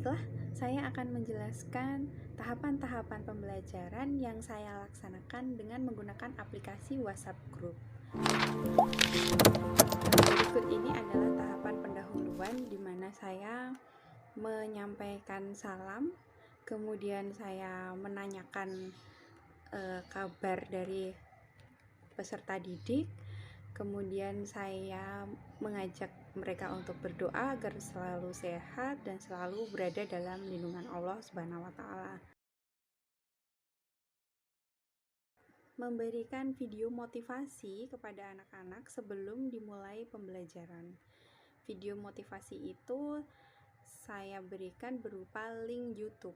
Baiklah, saya akan menjelaskan tahapan-tahapan pembelajaran yang saya laksanakan dengan menggunakan aplikasi WhatsApp Group. Berikut ini adalah tahapan pendahuluan di mana saya menyampaikan salam, kemudian saya menanyakan kabar dari peserta didik, kemudian saya mengajak mereka untuk berdoa agar selalu sehat dan selalu berada dalam lindungan Allah Subhanahu wa Ta'ala. Memberikan video motivasi kepada anak-anak sebelum dimulai pembelajaran. Video motivasi itu saya berikan berupa link YouTube.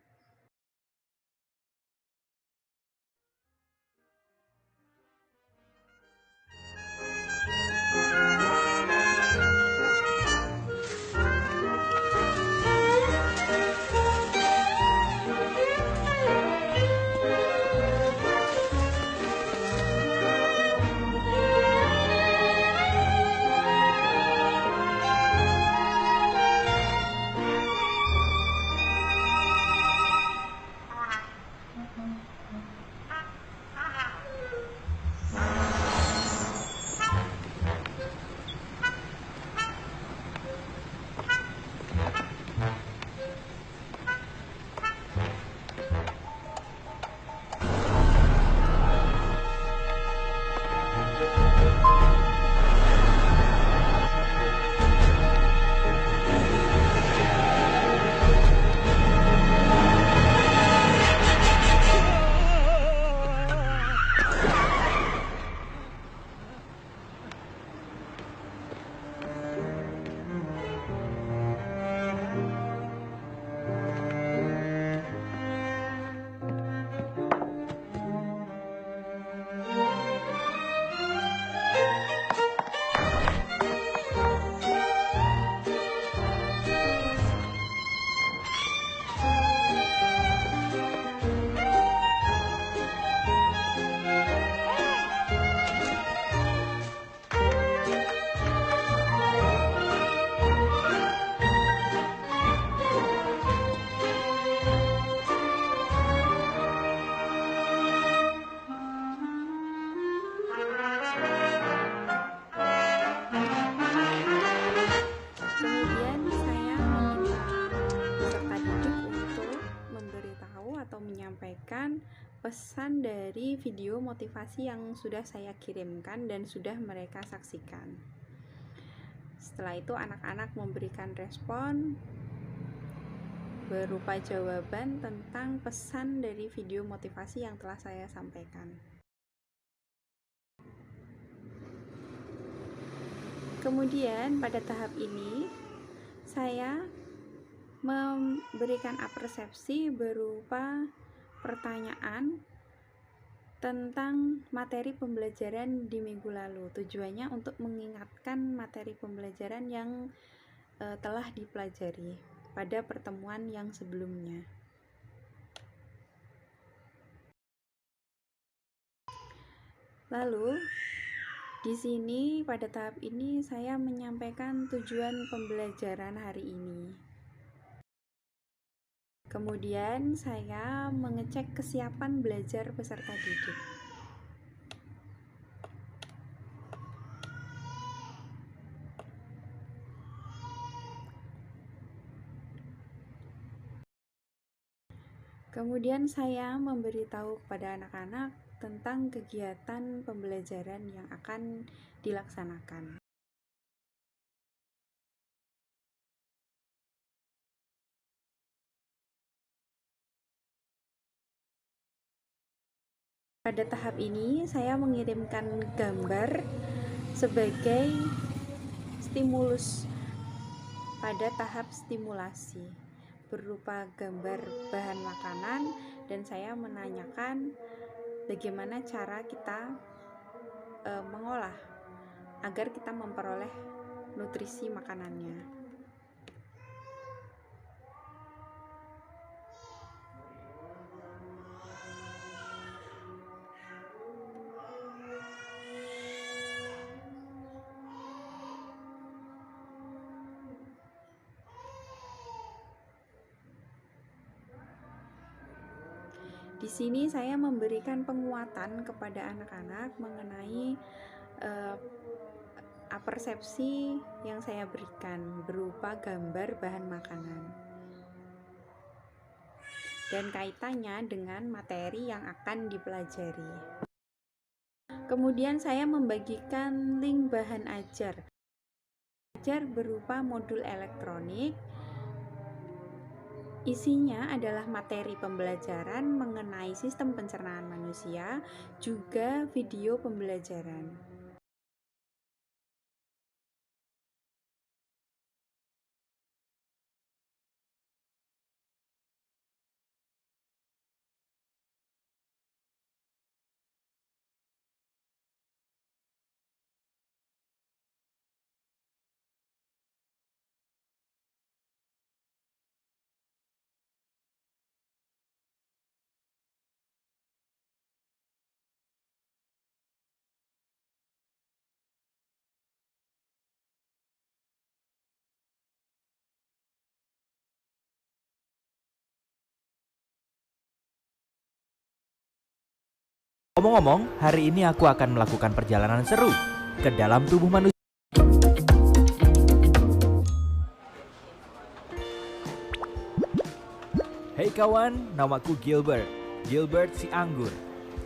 Kemudian saya meminta peserta didik untuk memberitahu atau menyampaikan pesan dari video motivasi yang sudah saya kirimkan dan sudah mereka saksikan. Setelah itu anak-anak memberikan respon berupa jawaban tentang pesan dari video motivasi yang telah saya sampaikan. Kemudian pada tahap ini saya memberikan apresiasi berupa pertanyaan tentang materi pembelajaran di minggu lalu. Tujuannya untuk mengingatkan materi pembelajaran yang telah dipelajari pada pertemuan yang sebelumnya. Lalu di sini pada tahap ini saya menyampaikan tujuan pembelajaran hari ini. Kemudian saya mengecek kesiapan belajar peserta didik. Kemudian saya memberitahu kepada anak-anak tentang kegiatan pembelajaran yang akan dilaksanakan. Pada tahap ini saya mengirimkan gambar sebagai stimulus pada tahap stimulasi berupa gambar bahan makanan, dan saya menanyakan bagaimana cara kita mengolah agar kita memperoleh nutrisi makanannya. Di sini saya memberikan penguatan kepada anak-anak mengenai persepsi yang saya berikan berupa gambar bahan makanan dan kaitannya dengan materi yang akan dipelajari. Kemudian saya membagikan link bahan ajar berupa modul elektronik. Isinya adalah materi pembelajaran mengenai sistem pencernaan manusia, juga video pembelajaran. Ngomong-ngomong, hari ini aku akan melakukan perjalanan seru ke dalam tubuh manusia. Hey kawan, namaku Gilbert si anggur.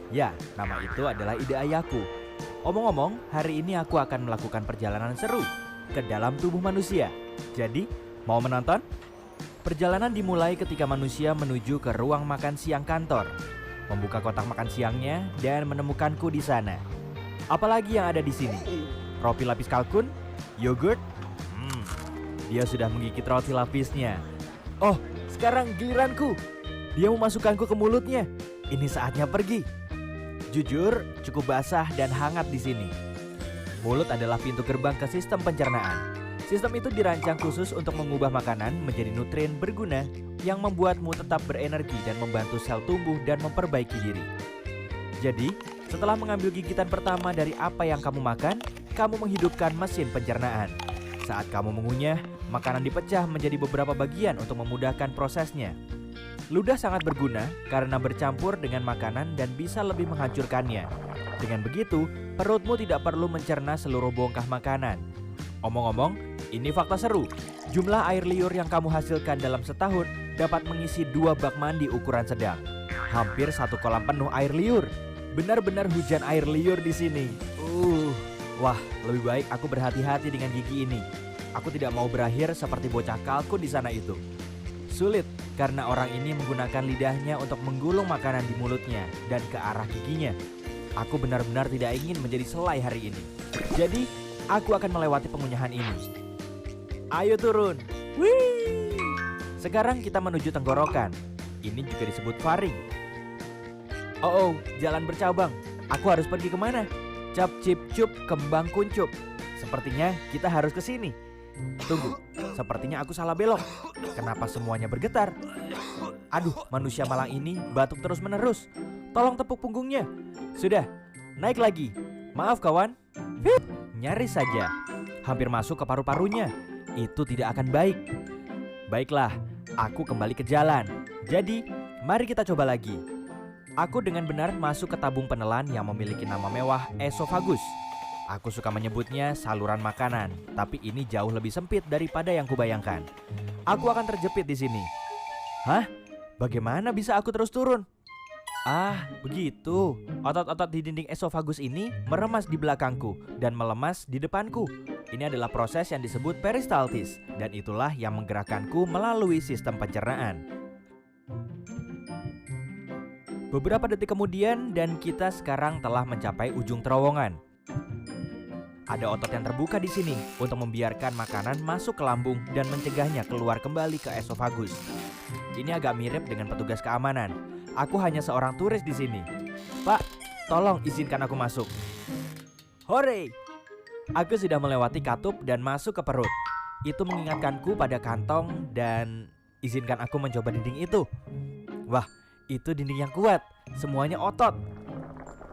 Ya, nama itu adalah ide ayahku. Omong-omong, hari ini aku akan melakukan perjalanan seru ke dalam tubuh manusia. Jadi, mau menonton? Perjalanan dimulai ketika manusia menuju ke ruang makan siang kantor, membuka kotak makan siangnya dan menemukanku di sana. Apalagi yang ada di sini? Roti lapis kalkun, yogurt. Dia sudah menggigit roti lapisnya. Oh, sekarang giliranku. Dia memasukkanku ke mulutnya. Ini saatnya pergi. Jujur, cukup basah dan hangat di sini. Mulut adalah pintu gerbang ke sistem pencernaan. Sistem itu dirancang khusus untuk mengubah makanan menjadi nutrien berguna yang membuatmu tetap berenergi dan membantu sel tumbuh dan memperbaiki diri. Jadi, setelah mengambil gigitan pertama dari apa yang kamu makan, kamu menghidupkan mesin pencernaan. Saat kamu mengunyah, makanan dipecah menjadi beberapa bagian untuk memudahkan prosesnya. Ludah sangat berguna karena bercampur dengan makanan dan bisa lebih menghancurkannya. Dengan begitu, perutmu tidak perlu mencerna seluruh bongkah makanan. Omong-omong, ini fakta seru. Jumlah air liur yang kamu hasilkan dalam setahun dapat mengisi 2 bak mandi ukuran sedang. Hampir 1 kolam penuh air liur. Benar-benar hujan air liur di sini. Wah, lebih baik aku berhati-hati dengan gigi ini. Aku tidak mau berakhir seperti bocah kalkun di sana itu. Sulit karena orang ini menggunakan lidahnya untuk menggulung makanan di mulutnya dan ke arah giginya. Aku benar-benar tidak ingin menjadi selai hari ini. Jadi, aku akan melewati pengunyahan ini. Ayo turun. Wih! Sekarang kita menuju tenggorokan. Ini juga disebut faring. Oh, jalan bercabang. Aku harus pergi kemana? Cap cip cup kembang kuncup. Sepertinya kita harus ke sini. Tunggu, sepertinya aku salah belok. Kenapa semuanya bergetar? Aduh, manusia malang ini batuk terus-menerus. Tolong tepuk punggungnya. Sudah, naik lagi. Maaf kawan. Nyaris saja. Hampir masuk ke paru-parunya. Itu tidak akan baik. Baiklah, aku kembali ke jalan. Jadi, mari kita coba lagi. Aku dengan benar masuk ke tabung penelan yang memiliki nama mewah esofagus. Aku suka menyebutnya saluran makanan, tapi ini jauh lebih sempit daripada yang kubayangkan. Aku akan terjepit di sini. Hah? Bagaimana bisa aku terus turun? Ah, begitu. Otot-otot di dinding esofagus ini meremas di belakangku dan melemas di depanku. Ini adalah proses yang disebut peristaltis, dan itulah yang menggerakkanku melalui sistem pencernaan. Beberapa detik kemudian dan kita sekarang telah mencapai ujung terowongan. Ada otot yang terbuka di sini untuk membiarkan makanan masuk ke lambung dan mencegahnya keluar kembali ke esofagus. Ini agak mirip dengan petugas keamanan. Aku hanya seorang turis di sini. Pak, tolong izinkan aku masuk. Hore! Aku sudah melewati katup dan masuk ke perut. Itu mengingatkanku pada kantong dan izinkan aku mencoba dinding itu. Wah, itu dinding yang kuat. Semuanya otot.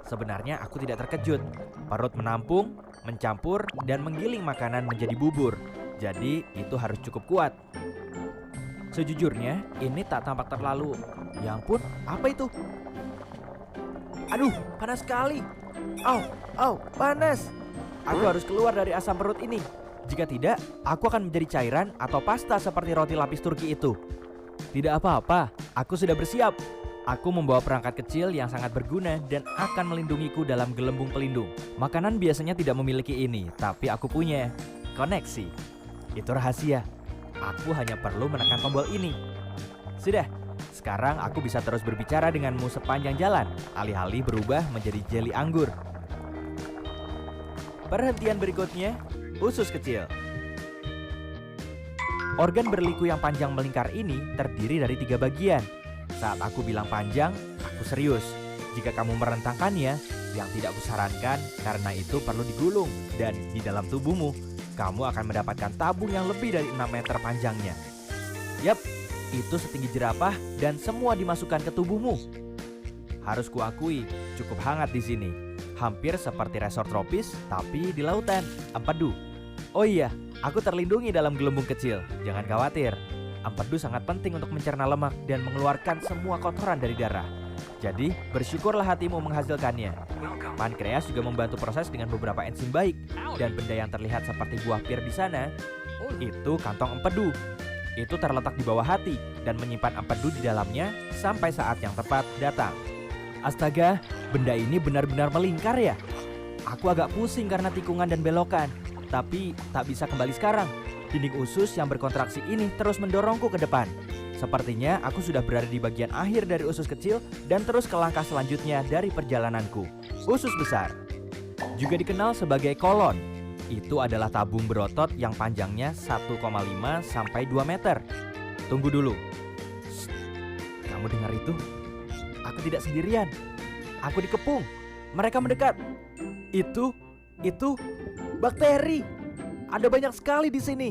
Sebenarnya aku tidak terkejut. Perut menampung, mencampur, dan menggiling makanan menjadi bubur. Jadi itu harus cukup kuat. Sejujurnya ini tak tampak terlalu. Ya ampun, apa itu? Aduh, panas sekali. Au, au, panas. Aku harus keluar dari asam perut ini. Jika tidak, aku akan menjadi cairan atau pasta seperti roti lapis Turki itu. Tidak apa-apa, aku sudah bersiap. Aku membawa perangkat kecil yang sangat berguna dan akan melindungiku dalam gelembung pelindung. Makanan biasanya tidak memiliki ini, tapi aku punya. Koneksi. Itu rahasia. Aku hanya perlu menekan tombol ini. Sudah, sekarang aku bisa terus berbicara denganmu sepanjang jalan, alih-alih berubah menjadi jeli anggur. Perhentian berikutnya, usus kecil. Organ berliku yang panjang melingkar ini terdiri dari 3 bagian. Saat aku bilang panjang, aku serius. Jika kamu merentangkannya, yang tidak kusarankan karena itu perlu digulung. Dan di dalam tubuhmu, kamu akan mendapatkan tabung yang lebih dari 6 meter panjangnya. Yap, itu setinggi jerapah dan semua dimasukkan ke tubuhmu. Harus kuakui, cukup hangat di sini. Hampir seperti resort tropis, tapi di lautan, empedu. Oh iya, aku terlindungi dalam gelembung kecil. Jangan khawatir. Empedu sangat penting untuk mencerna lemak dan mengeluarkan semua kotoran dari darah. Jadi, bersyukurlah hatimu menghasilkannya. Pankreas juga membantu proses dengan beberapa enzim baik. Dan benda yang terlihat seperti buah pir di sana, itu kantong empedu. Itu terletak di bawah hati dan menyimpan empedu di dalamnya sampai saat yang tepat datang. Astaga, benda ini benar-benar melingkar ya? Aku agak pusing karena tikungan dan belokan, tapi tak bisa kembali sekarang. Dinding usus yang berkontraksi ini terus mendorongku ke depan. Sepertinya aku sudah berada di bagian akhir dari usus kecil dan terus ke langkah selanjutnya dari perjalananku. Usus besar, juga dikenal sebagai kolon. Itu adalah tabung berotot yang panjangnya 1,5 sampai 2 meter. Tunggu dulu. Shh, kamu dengar itu? Aku tidak sendirian. Aku dikepung. Mereka mendekat. Itu bakteri. Ada banyak sekali di sini.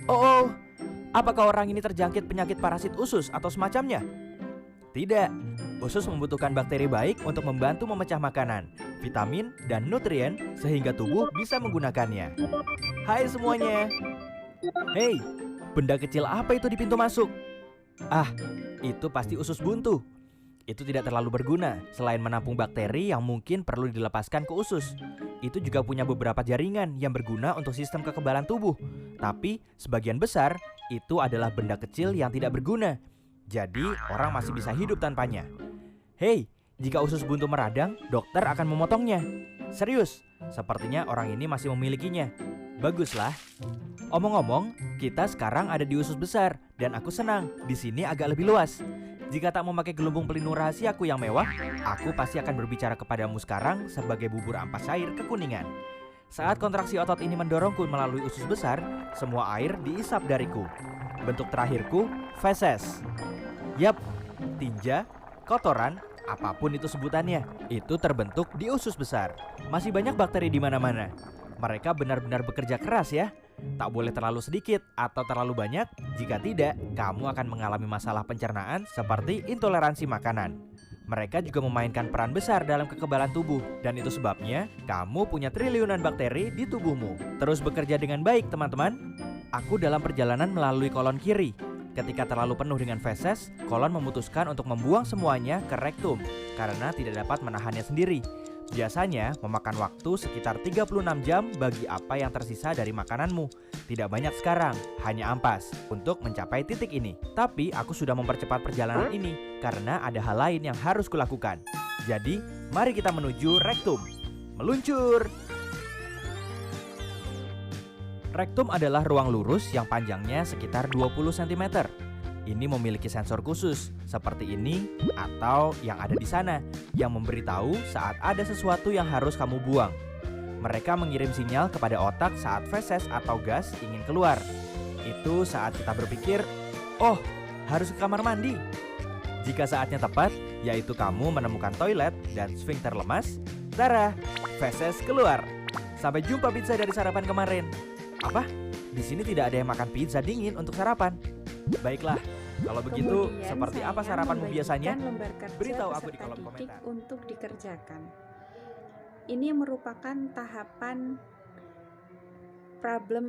Oh, apakah orang ini terjangkit penyakit parasit usus atau semacamnya? Tidak. Usus membutuhkan bakteri baik untuk membantu memecah makanan, vitamin, dan nutrien sehingga tubuh bisa menggunakannya. Hai semuanya. Hei, benda kecil apa itu di pintu masuk? Ah, itu pasti usus buntu. Itu tidak terlalu berguna selain menampung bakteri yang mungkin perlu dilepaskan ke usus. Itu juga punya beberapa jaringan yang berguna untuk sistem kekebalan tubuh. Tapi sebagian besar itu adalah benda kecil yang tidak berguna. Jadi orang masih bisa hidup tanpanya. Hei, jika usus buntu meradang, dokter akan memotongnya. Serius, sepertinya orang ini masih memilikinya. Baguslah. Omong-omong, kita sekarang ada di usus besar dan aku senang. Di sini agak lebih luas. Jika tak memakai gelembung pelindung rahasiaku yang mewah, aku pasti akan berbicara kepadamu sekarang sebagai bubur ampas air kekuningan. Saat kontraksi otot ini mendorongku melalui usus besar, semua air diisap dariku. Bentuk terakhirku, feses. Yap, tinja, kotoran, apapun itu sebutannya, itu terbentuk di usus besar. Masih banyak bakteri di mana-mana. Mereka benar-benar bekerja keras ya. Tak boleh terlalu sedikit atau terlalu banyak. Jika tidak, kamu akan mengalami masalah pencernaan seperti intoleransi makanan. Mereka juga memainkan peran besar dalam kekebalan tubuh. Dan itu sebabnya kamu punya triliunan bakteri di tubuhmu. Terus bekerja dengan baik teman-teman. Aku dalam perjalanan melalui kolon kiri. Ketika terlalu penuh dengan feses, kolon memutuskan untuk membuang semuanya ke rektum karena tidak dapat menahannya sendiri. Biasanya memakan waktu sekitar 36 jam bagi apa yang tersisa dari makananmu. Tidak banyak sekarang, hanya ampas untuk mencapai titik ini. Tapi aku sudah mempercepat perjalanan ini karena ada hal lain yang harus kulakukan. Jadi, mari kita menuju rektum. Meluncur! Rektum adalah ruang lurus yang panjangnya sekitar 20 cm. Ini memiliki sensor khusus seperti ini atau yang ada di sana yang memberitahu saat ada sesuatu yang harus kamu buang. Mereka mengirim sinyal kepada otak saat feses atau gas ingin keluar. Itu saat kita berpikir, oh, harus ke kamar mandi. Jika saatnya tepat, yaitu kamu menemukan toilet dan sfinkter lemas, tara, feses keluar. Sampai jumpa pizza dari sarapan kemarin. Apa? Di sini tidak ada yang makan pizza dingin untuk sarapan. Baiklah, kalau begitu Kemudian seperti apa saya sarapanmu biasanya? membagikan lembar kerja Beritahu aku di beserta kolom didik komentar. untuk dikerjakan. Ini merupakan tahapan problem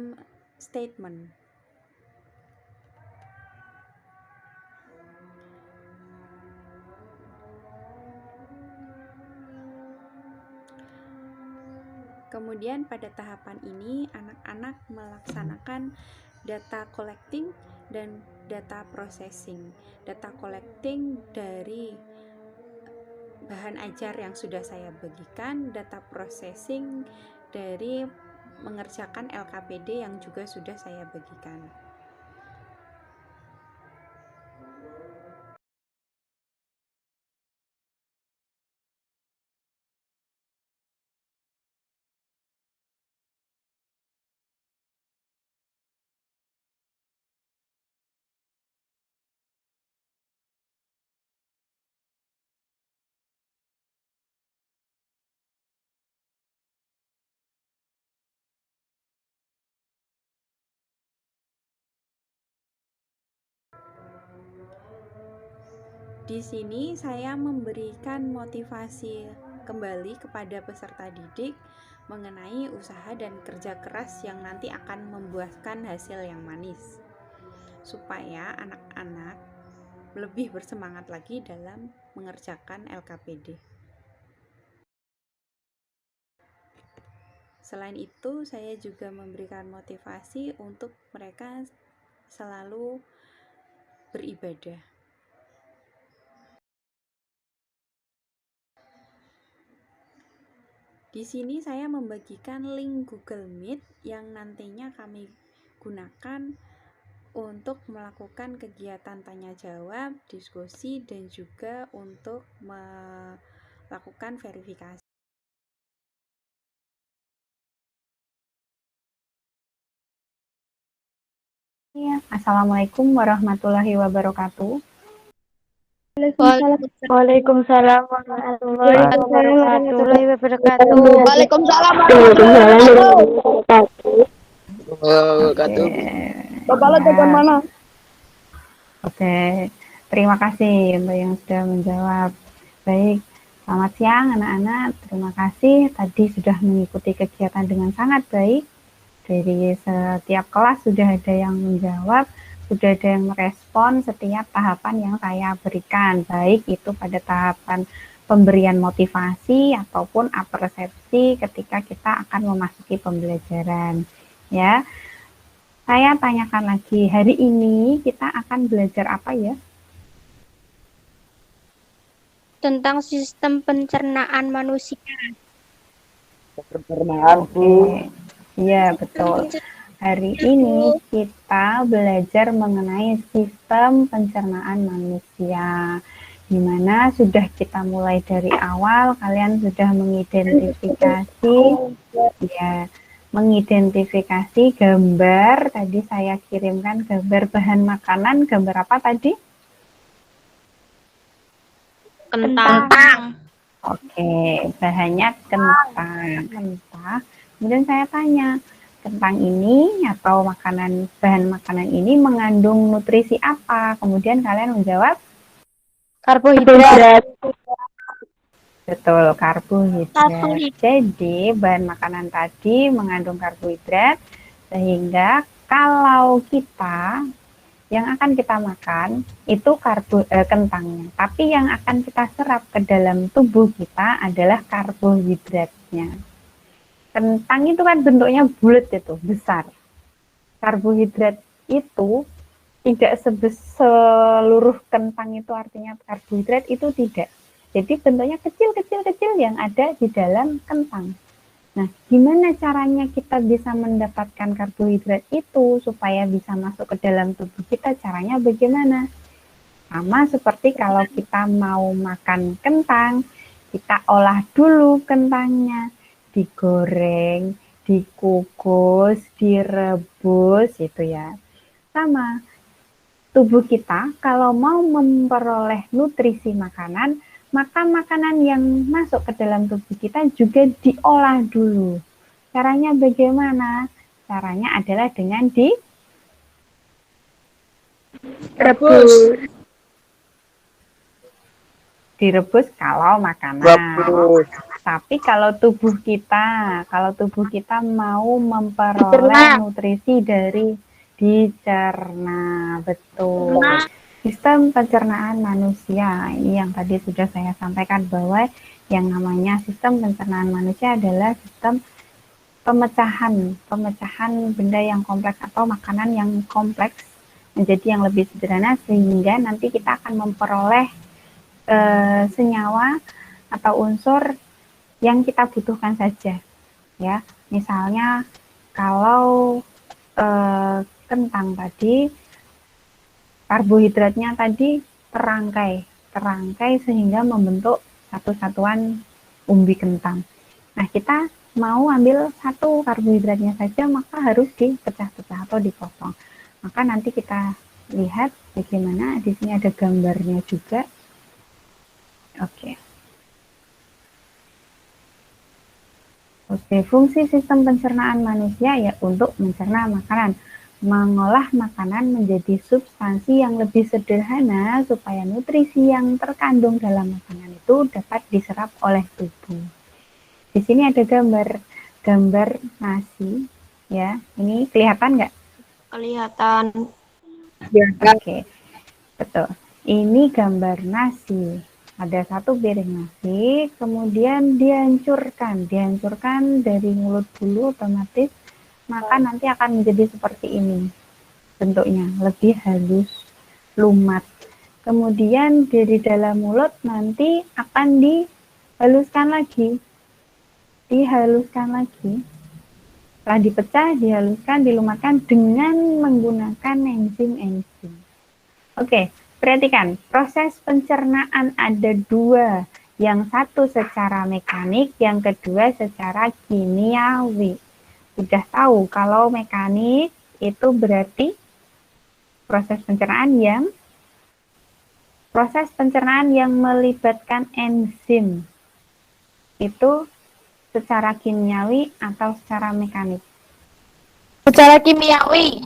statement. Kemudian pada tahapan ini anak-anak melaksanakan data collecting dan data processing. Data collecting dari bahan ajar yang sudah saya bagikan, data processing dari mengerjakan LKPD yang juga sudah saya bagikan. Di sini saya memberikan motivasi kembali kepada peserta didik mengenai usaha dan kerja keras yang nanti akan membuahkan hasil yang manis, supaya anak-anak lebih bersemangat lagi dalam mengerjakan LKPD. Selain itu, saya juga memberikan motivasi untuk mereka selalu beribadah. Di sini saya membagikan link Google Meet yang nantinya kami gunakan untuk melakukan kegiatan tanya jawab, diskusi, dan juga untuk melakukan verifikasi. Assalamualaikum warahmatullahi wabarakatuh. Waalaikumsalam warahmatullahi wabarakatuh. Waalaikumsalam warahmatullahi wabarakatuh. Bapak telepon mana? Oke, terima kasih untuk yang sudah menjawab. Baik, selamat siang anak-anak. Terima kasih tadi sudah mengikuti kegiatan dengan sangat baik. Dari setiap kelas sudah ada yang menjawab, sudah ada yang merespon setiap tahapan yang saya berikan, baik itu pada tahapan pemberian motivasi ataupun apersepsi ketika kita akan memasuki pembelajaran. Ya, saya tanyakan lagi, hari ini kita akan belajar apa ya? Tentang sistem pencernaan manusia. Pencernaan, Bu. Iya, betul. Hari ini kita belajar mengenai sistem pencernaan manusia, di mana sudah kita mulai dari awal, kalian sudah mengidentifikasi, ya, mengidentifikasi gambar. Tadi saya kirimkan gambar bahan makanan, gambar apa tadi? Kentang. Oke, bahannya kentang. Kemudian saya tanya, kentang ini atau bahan makanan ini mengandung nutrisi apa? Kemudian kalian menjawab Karbohidrat. Betul, karbohidrat. Jadi bahan makanan tadi mengandung karbohidrat, sehingga kalau kita yang akan kita makan itu kentangnya, tapi yang akan kita serap ke dalam tubuh kita adalah karbohidratnya. Kentang itu kan bentuknya bulat, itu besar. Karbohidrat itu tidak seluruh kentang itu artinya karbohidrat, itu tidak. Jadi bentuknya kecil-kecil yang ada di dalam kentang. Nah, gimana caranya kita bisa mendapatkan karbohidrat itu supaya bisa masuk ke dalam tubuh kita? Caranya bagaimana? Sama seperti kalau kita mau makan kentang, kita olah dulu kentangnya, digoreng, dikukus, direbus, itu ya. Sama, tubuh kita kalau mau memperoleh nutrisi makanan, maka makanan yang masuk ke dalam tubuh kita juga diolah dulu. Caranya bagaimana? Caranya adalah dengan direbus kalau makanan. Tapi kalau tubuh kita mau memperoleh nutrisi dari dicerna, betul. Sistem pencernaan manusia, ini yang tadi sudah saya sampaikan bahwa yang namanya sistem pencernaan manusia adalah sistem pemecahan benda yang kompleks atau makanan yang kompleks menjadi yang lebih sederhana, sehingga nanti kita akan memperoleh senyawa atau unsur yang kita butuhkan saja, ya. Misalnya kalau kentang tadi, karbohidratnya tadi terangkai sehingga membentuk satu satuan umbi kentang. Nah, kita mau ambil satu karbohidratnya saja, maka harus dipecah-pecah atau dipotong. Maka nanti kita lihat bagaimana. Di sini ada gambarnya juga. Oke. Oke, fungsi sistem pencernaan manusia ya untuk mencerna makanan, mengolah makanan menjadi substansi yang lebih sederhana supaya nutrisi yang terkandung dalam makanan itu dapat diserap oleh tubuh. Di sini ada gambar nasi, ya. Ini kelihatan nggak? Kelihatan. Oke, betul. Ini gambar nasi. Ada satu piring nasi, kemudian dihancurkan dari mulut dulu otomatis, maka nanti akan menjadi seperti ini bentuknya, lebih halus, lumat. Kemudian dari dalam mulut nanti akan dihaluskan lagi. Setelah dipecah, dihaluskan, dilumatkan dengan menggunakan enzim-enzim. Oke, perhatikan, proses pencernaan ada dua. Yang satu secara mekanik, yang kedua secara kimiawi. Sudah tahu kalau mekanik itu berarti proses pencernaan yang melibatkan enzim. Itu secara kimiawi atau secara mekanik? Secara kimiawi.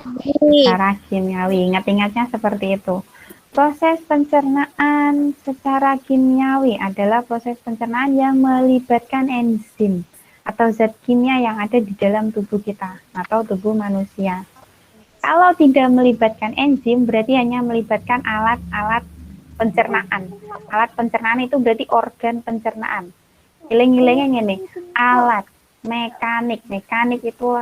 Secara kimiawi, ingat-ingatnya seperti itu. Proses pencernaan secara kimiawi adalah proses pencernaan yang melibatkan enzim atau zat kimia yang ada di dalam tubuh kita atau tubuh manusia. Kalau tidak melibatkan enzim, berarti hanya melibatkan alat-alat pencernaan. Alat pencernaan itu berarti organ pencernaan. Giling-gilingnya ini, alat, mekanik itu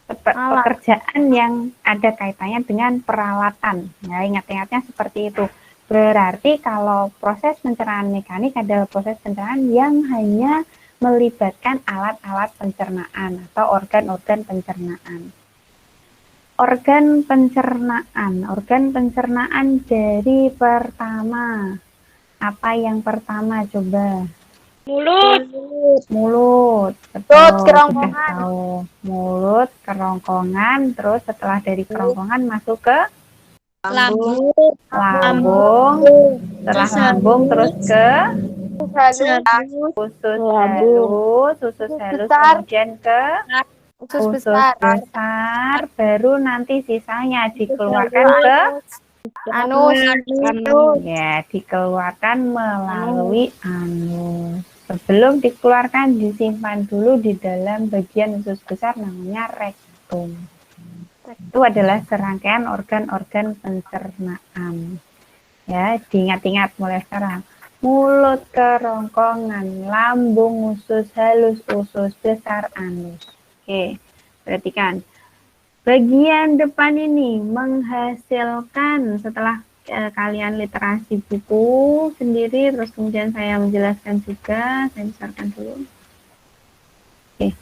pekerjaan yang ada kaitannya dengan peralatan. Ya, ingat-ingatnya seperti itu. Berarti kalau proses pencernaan mekanik adalah proses pencernaan yang hanya melibatkan alat-alat pencernaan atau organ-organ pencernaan. Organ pencernaan dari pertama. Apa yang pertama coba? Mulut, betul, kerongkongan. tahu. Mulut, kerongkongan, terus setelah dari kerongkongan masuk ke lambung, setelah lambung terus ke usus halus, kemudian ke usus besar, baru nanti sisanya dikeluarkan ke Anus. ya, dikeluarkan melalui anus. Sebelum dikeluarkan, disimpan dulu di dalam bagian usus besar namanya rektum. Itu adalah serangkaian organ-organ pencernaan. Ya, diingat-ingat mulai sekarang. Mulut, kerongkongan, lambung, usus halus, usus besar, anus. Oke, perhatikan. Bagian depan ini menghasilkan setelah kalian literasi buku sendiri, terus kemudian saya menjelaskan juga, saya besarkan dulu. Oke.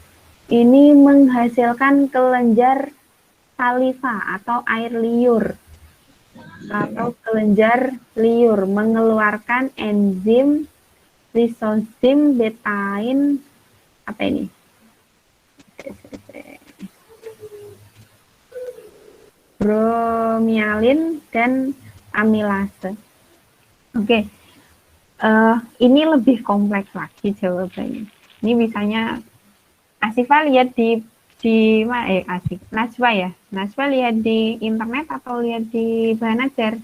Ini menghasilkan kelenjar saliva atau air liur atau kelenjar liur, mengeluarkan enzim lisosim betain apa ini? Bromialin dan amilase. Oke, ini lebih kompleks lagi jawabannya. Ini misalnya Asifa lihat di Najwa ya. Najwa lihat di internet atau lihat di bahan ajar?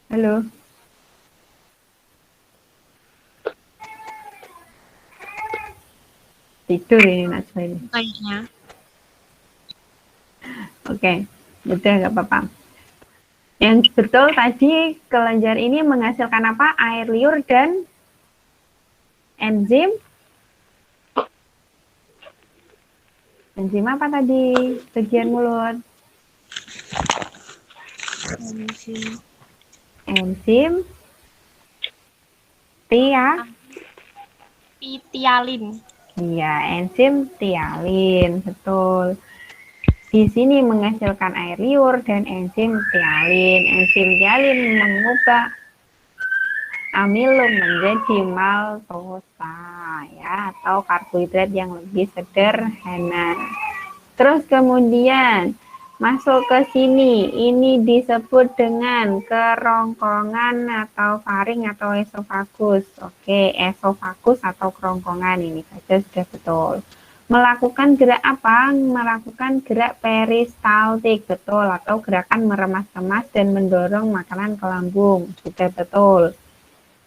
Halo. Tidur ini Najwa ini. Kayaknya. Oke, betul nggak apa-apa. Yang betul tadi kelenjar ini menghasilkan apa? Air liur dan enzim. Enzim apa tadi? Bagian mulut. Enzim Tialin. Iya, enzim tialin, betul. Di sini menghasilkan air liur dan enzim tialin. Enzim tialin mengubah amilum menjadi maltosa, ya, atau karbohidrat yang lebih sederhana. Terus kemudian masuk ke sini, ini disebut dengan kerongkongan atau faring atau esofagus. Oke, esofagus atau kerongkongan, ini saja sudah betul. Melakukan gerak apa? Melakukan gerak peristaltik, betul, atau gerakan meremas-remas dan mendorong makanan ke lambung, sudah betul.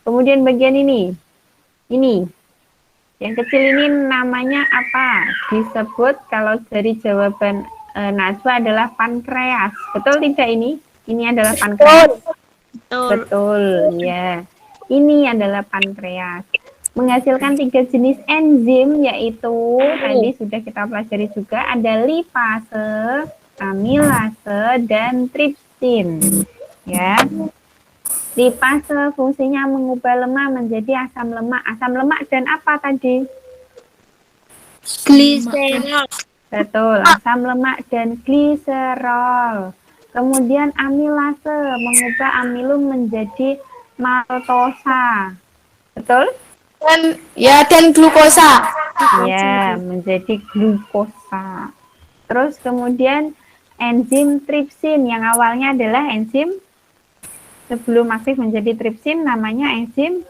Kemudian bagian ini yang kecil ini namanya apa? Disebut kalau dari jawaban Najwa adalah pankreas. Betul tidak ini? Ini adalah pankreas. Betul, ya. Ini adalah pankreas. Menghasilkan 3 jenis enzim, yaitu tadi sudah kita pelajari juga, ada lipase, amilase, dan tripsin. Ya. Lipase fungsinya mengubah lemak menjadi asam lemak. Asam lemak dan apa tadi? Gliserol. Betul, asam lemak dan gliserol. Kemudian amilase mengubah amilum menjadi maltosa. Betul? Dan glukosa. Ya, menjadi glukosa. Terus kemudian enzim tripsin yang awalnya adalah enzim sebelum aktif menjadi tripsin namanya enzim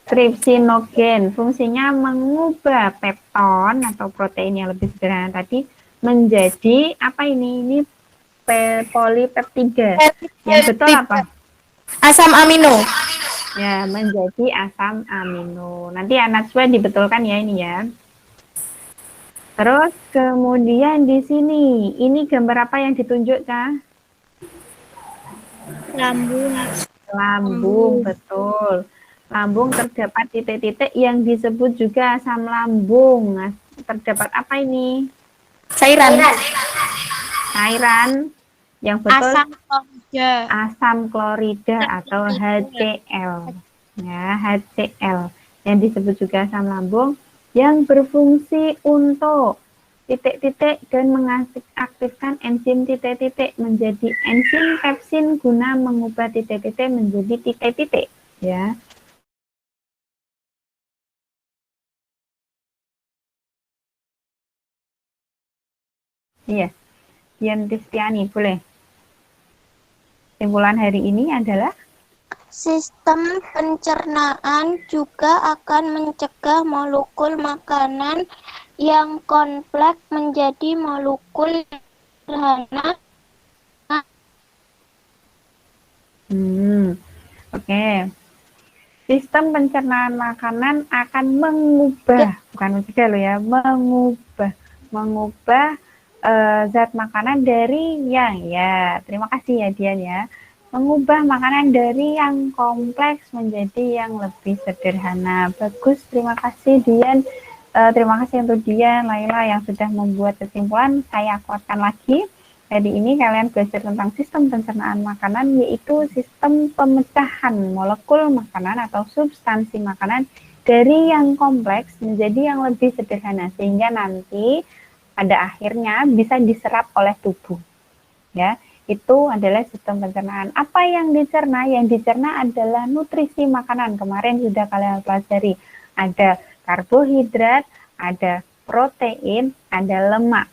tripsinogen. Fungsinya mengubah pepton atau protein yang lebih sederhana tadi menjadi apa ini? Ini polipeptida. Yang betul apa? Asam amino. Ya, menjadi asam amino. Nanti Najwa dibetulkan ya ini ya. Terus kemudian di sini, ini gambar apa yang ditunjuk, Kak? Lambung, betul. Lambung terdapat titik-titik yang disebut juga asam lambung. Nah, terdapat apa ini? Cairan. Yang betul Asam asam klorida. klorida atau HCl. Ya, HCl yang disebut juga asam lambung yang berfungsi untuk titik-titik dan mengaktifkan enzim titik-titik menjadi enzim pepsin guna mengubah titik-titik menjadi titik-titik, ya. Iya. Dian Ristiani, boleh. Kesimpulan hari ini adalah Sistem pencernaan juga akan mencegah molekul makanan yang kompleks menjadi molekul sederhana. Oke. Sistem pencernaan makanan akan mengubah, bukan mencegah loh ya, mengubah zat makanan dari yang, ya, terima kasih ya Dian ya, mengubah makanan dari yang kompleks menjadi yang lebih sederhana. Bagus, terima kasih Dian. Terima kasih untuk Dian, Laila yang sudah membuat kesimpulan. Saya kuatkan lagi. Jadi ini kalian belajar tentang sistem pencernaan makanan, yaitu sistem pemecahan molekul makanan atau substansi makanan dari yang kompleks menjadi yang lebih sederhana, sehingga nanti pada akhirnya bisa diserap oleh tubuh. Ya, itu adalah sistem pencernaan. Apa yang dicerna? Yang dicerna adalah nutrisi makanan. Kemarin sudah kalian pelajari. Ada karbohidrat, ada protein, ada lemak.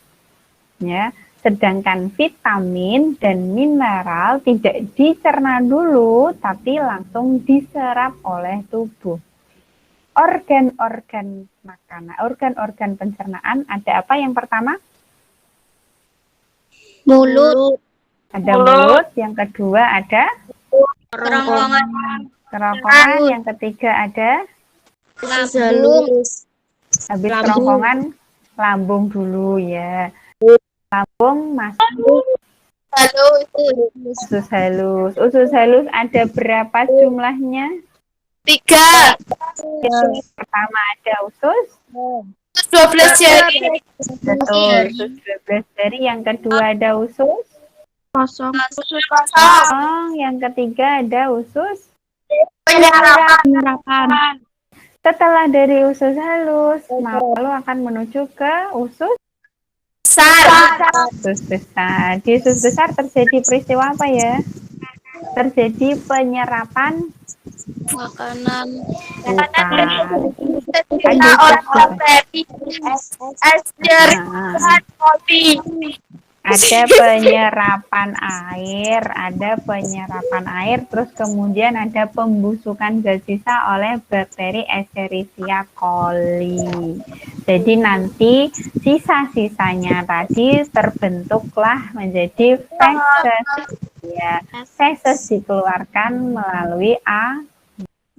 Ya, sedangkan vitamin dan mineral tidak dicerna dulu, tapi langsung diserap oleh tubuh. Organ-organ makanan, organ-organ pencernaan ada apa yang pertama? Mulut. Ada mulut, yang kedua ada Kerongkongan. kerongkongan, yang ketiga ada Lambung. habis kerongkongan lambung dulu ya. Lambung masuk usus halus. Usus halus ada berapa jumlahnya? 3. Pertama ada usus. 12 jari. Betul, usus 12 jari. Yang kedua ada usus. Kosong. Yang ketiga ada usus. Penyerapan. Setelah dari usus halus, lalu akan menuju ke usus besar. Di usus besar terjadi peristiwa apa ya? Terjadi penyerapan Makanan. bukan. Kita orang bakteri. Es jeruk. Kopi. Ada penyerapan air, terus kemudian ada pembusukan zat sisa oleh bakteri Escherichia coli. Jadi nanti sisa-sisanya tadi terbentuklah menjadi feses. Ya, feses dikeluarkan melalui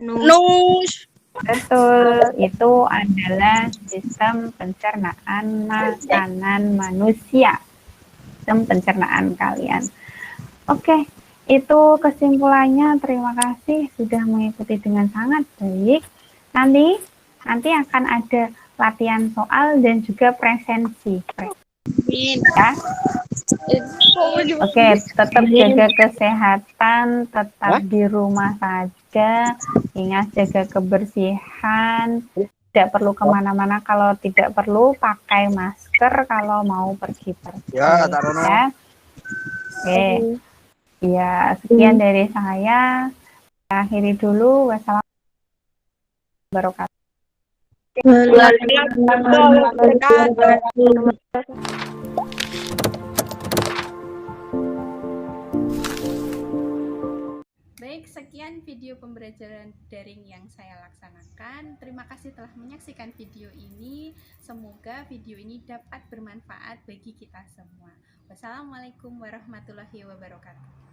Nus. Betul, itu adalah sistem pencernaan makanan manusia. Sistem pencernaan kalian. Oke, itu kesimpulannya. Terima kasih sudah mengikuti dengan sangat baik. Nanti akan ada latihan soal dan juga presensi. Ya. Oke, tetap jaga kesehatan, tetap di rumah saja, ingat jaga kebersihan, tidak perlu kemana-mana kalau tidak perlu, pakai masker kalau mau pergi-pergi. Ya. Oke, ya sekian dari saya. Akhiri dulu. Wassalamualaikum warahmatullahi wabarakatuh. Baik, sekian video pembelajaran daring yang saya laksanakan. Terima kasih telah menyaksikan video ini. Semoga video ini dapat bermanfaat bagi kita semua. Wassalamualaikum warahmatullahi wabarakatuh.